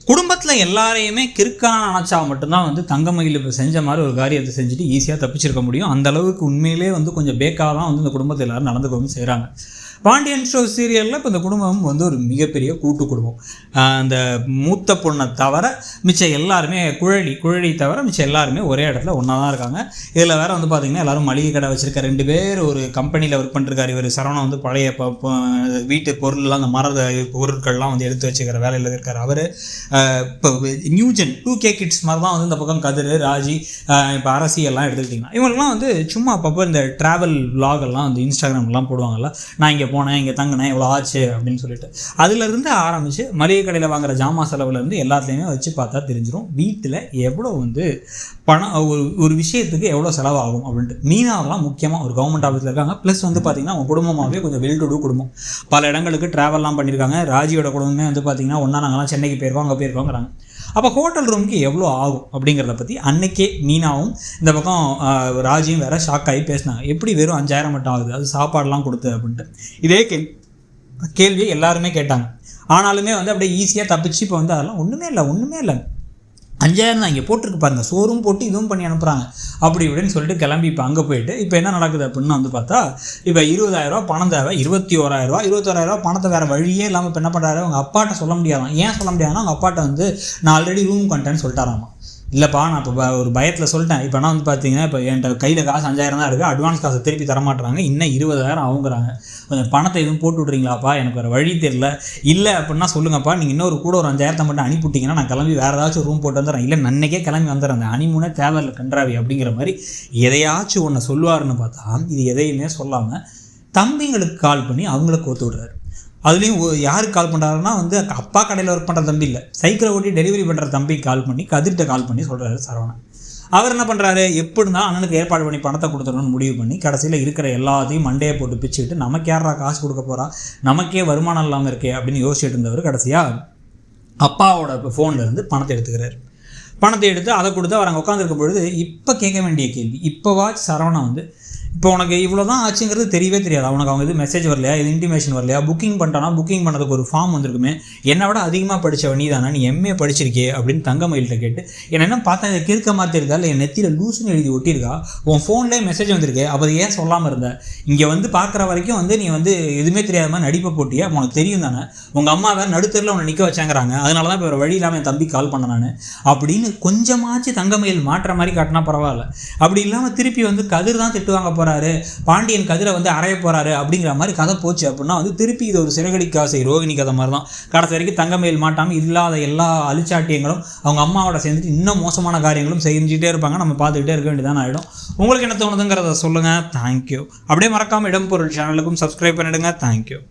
குடும்பத்தில் எல்லாரையுமே கிறுக்கான நினச்சா மட்டும்தான் வந்து தங்கமயில் இப்போ செஞ்ச மாதிரி ஒரு காரியத்தை செஞ்சுட்டு ஈஸியாக தப்பிச்சிருக்க முடியும். அந்த அளவுக்கு உண்மையிலே வந்து கொஞ்சம் பேக்காக தான் வந்து இந்த குடும்பத்தில் எல்லோரும் நடந்துக்கவும் செய்கிறாங்க. பாண்டியன் ஸ்டோர் சீரியலில் இப்போ இந்த குடும்பம் வந்து ஒரு மிகப்பெரிய கூட்டு குடும்பம். அந்த மூத்த பொண்ணை தவிர மிச்சம் எல்லாருமே குழலி தவிர மிச்சம் எல்லாருமே ஒரே இடத்துல ஒன்றா தான் இருக்காங்க. இதில் வேறு வந்து பார்த்திங்கன்னா எல்லோரும் மளிகை கடை வச்சுருக்க 2 பேர் ஒரு கம்பெனியில் ஒர்க் பண்ணிருக்காரு. இவர் சரவணன் வந்து பழைய வீட்டு பொருள்லாம் அந்த மர பொருட்கள்லாம் வந்து எடுத்து வச்சுக்கிற வேலையில் இருக்கார். அவர் இப்போ நியூஜென் 2K கிட்ஸ் மாதிரி தான் வந்து இந்த பக்கம் கதிர், ராஜி, இப்போ அரசியெல்லாம் எடுத்துக்கிட்டிங்கன்னா இவங்கெல்லாம் வந்து சும்மா அப்பப்போ இந்த ட்ராவல் விலாகெல்லாம் வந்து இன்ஸ்டாகிராம்லாம் போடுவாங்கல்ல, நான் இங்கே போனேன், இங்கே தங்கினேன், இவ்வளோ ஆச்சு அப்படின்னு சொல்லிட்டு அதுலேருந்து ஆரம்பித்து மளிகை கடையில் வாங்குகிற ஜாமான் செலவுலேருந்து எல்லாத்துலேயுமே வச்சு பார்த்தா தெரிஞ்சிடும் வீட்டில் எவ்வளோ வந்து பணம் ஒரு விஷயத்துக்கு எவ்வளோ செலவாகும் அப்படின்ட்டு. மீனாவெல்லாம் முக்கியமாக ஒரு கவர்மெண்ட் ஆஃபீஸில் இருக்காங்க. ப்ளஸ் வந்து பார்த்திங்கன்னா அவங்க குடும்பமாகவே கொஞ்சம் வெல் டு டூ குடும்பம். பல இடங்களுக்கு ட்ராவல்லாம் பண்ணியிருக்காங்க. ராஜியோட குடும்பமே வந்து பார்த்திங்கன்னா ஒன்றா நாங்கள்லாம் சென்னைக்கு போயிருக்கோம், அங்கே போயிருக்கோங்கிறாங்க. அப்போ ஹோட்டல் ரூமுக்கு எவ்வளோ ஆகும் அப்படிங்கிறத பற்றி அன்னைக்கே மீனாவும் இந்த பக்கம் ராஜியும் வேறு ஷாக் ஆகி பேசினாங்க. எப்படி வெறும் 5000 மட்டும் ஆகுது, அது சாப்பாடெலாம் கொடுத்து அப்படின்ட்டு. இதே கேள்வியை எல்லாருமே கேட்டாங்க. ஆனாலுமே வந்து அப்படியே ஈஸியாக தப்பிச்சு இப்போ வந்து அதெல்லாம் ஒன்றுமே இல்லை 5000 தான் இங்கே போட்டிருக்கு பாருங்கள், சோறும் போட்டு இதுவும் பண்ணி அனுப்புகிறாங்க அப்படி இப்படின்னு சொல்லிட்டு கிளம்பி இப்போ அங்கே போயிட்டு இப்போ என்ன நடக்குது அப்படின்னு வந்து பார்த்தா இப்போ 20000 பணம் தேவை. 21000 பணத்தை வேறு வழியே இல்லாமல் இப்போ என்ன பண்ணுறாரு, அவங்க அப்பாட்ட சொல்ல முடியாதான். ஏன் சொல்ல முடியாதுன்னா அவங்க அப்பாட்ட வந்து நான் ஆல்ரெடி ரூம் கண்டேன்னு சொல்லிட்டாராமா. இல்லைப்பா நான் இப்போ ஒரு பயத்தில் சொல்லிட்டேன். இப்போனா வந்து பார்த்தீங்கன்னா இப்போ என்கிட்ட கையில் காசு 5000 தான் இருக்குது, அட்வான்ஸ் காசை திருப்பி தரமாட்டுறாங்க, இன்னும் 20000 ஆகுங்கிறாங்க. கொஞ்சம் பணத்தை எதுவும் போட்டு விட்றீங்களாப்பா, எனக்கு வேறு வழி தெரியல. இல்லை அப்படின்னா சொல்லுங்கப்பா, நீங்கள் இன்னொரு கூட ஒரு 5000 மட்டும் அனுப்பிவிட்டிங்கன்னா நான் கிளம்பி வேறு ஏதாச்சும் ரூம் போட்டு வந்துடுறேன். இல்லை நன்னைக்கே கிளம்பி வந்துடுறேன், அந்த அனிமுனே தேவையில்லை கன்றாவி அப்படிங்கிற மாதிரி எதையாச்சும் ஒன்று சொல்லுவாருன்னு பார்த்தா இது எதையுமே சொல்லாமல் தம்பிங்களுக்கு கால் பண்ணி அவங்கள கோத்து விடுறாரு. அதுலேயும் யாருக்கு கால் பண்ணுறாருன்னா வந்து அப்பா கடையில் ஒர்க் பண்ணுற தம்பி இல்லை, சைக்கிளை ஓட்டி டெலிவரி பண்ணுற தம்பிக்கு கால் பண்ணி கதிர்கிட்ட கால் பண்ணி சொல்கிறாரு சரவணன். அவர் என்ன பண்ணுறாரு, எப்படி இருந்தால் அண்ணனுக்கு ஏற்பாடு பண்ணி பணத்தை கொடுத்துடணும்னு முடிவு பண்ணி கடைசியில் இருக்கிற எல்லாத்தையும் மண்டையை போட்டு பிச்சுக்கிட்டு நமக்கு யாரா காசு கொடுக்க போகிறா, நமக்கே வருமானம் இல்லாமல் இருக்கே அப்படின்னு யோசிச்சுட்டு இருந்தவர் கடைசியாக அப்பாவோட ஃபோன்லேருந்து பணத்தை எடுத்துக்கிறார். பணத்தை எடுத்து அதை கொடுத்து அவர் அங்கே உட்காந்துருக்கும் பொழுது இப்போ கேட்க வேண்டிய கேள்வி, இப்போவாச்சு சரவணன் வந்து இப்போ உனக்கு இவ்வளோ தான் ஆச்சுங்கிறது தெரியவே தெரியாது. அவனுக்கு அவங்க இது மெசேஜ் வரலையா, இது இன்டிமேஷன் வரலையா, புக்கிங் பண்ணிட்டானா புக்கிங் பண்ணதுக்கு ஒரு ஃபார்ம் வந்திருக்குமே, என்னை விட அதிகமாக படித்தவ நீ தானே, நீ MA படிச்சிருக்கே அப்படின்னு தங்கமயில்கிட்ட கேட்டு என்ன பார்த்தா இதை கிறுக்க மாதிரி இருக்கா, இல்லை என் நெத்தியில் லூசுன்னு எழுதி ஒட்டியிருக்கா, உன் ஃபோன்லேயே மெசேஜ் வந்திருக்கே, அப்போ ஏன் சொல்லாமல் இருந்த, இங்கே வந்து பார்க்குற வரைக்கும் வந்து நீ வந்து எதுவுமே தெரியாத மாதிரி நடிப்பை போட்டியா, உனக்கு தெரியும் தானே, உங்கள் அம்மா வேறு நடுத்தரில் உன்னை நிற்க வச்சாங்கிறாங்க, அதனால தான் இப்போ ஒரு வழி இல்லாமல் என் தம்பி கால் பண்ண நான் அப்படின்னு கொஞ்சமாச்சு தங்கமயில் மாற்ற மாதிரி காட்டினா பரவாயில்ல. அப்படி இல்லாமல் திருப்பி வந்து கதிர் தான் திட்டுவாங்க போகிறாரு, பாண்டியன் கதிரை வந்து அறைய போகிறாரு அப்படிங்கிற மாதிரி கதை போச்சு அப்படின்னா வந்து திருப்பி இது ஒரு சிறகடி காசை ரோகிணி கதை மாதிரி தான். கடைசி வரைக்கும் தங்கமயில் மாட்டாமல் இல்லாத எல்லா அழிச்சாட்டியங்களும் அவங்க அம்மாவோட சேர்ந்துட்டு இன்னும் மோசமான காரியங்களும் செஞ்சுட்டே இருப்பாங்க. நம்ம பார்த்துக்கிட்டே இருக்க வேண்டியதான் ஆகிடும். உங்களுக்கு என்ன தோணுதுங்கிறத சொல்லுங்கள். தேங்க்யூ. அப்படியே மறக்காமல் இடம்பொருள் சேனலுக்கும் சப்ஸ்கிரைப் பண்ணிவிடுங்க. தேங்க்யூ.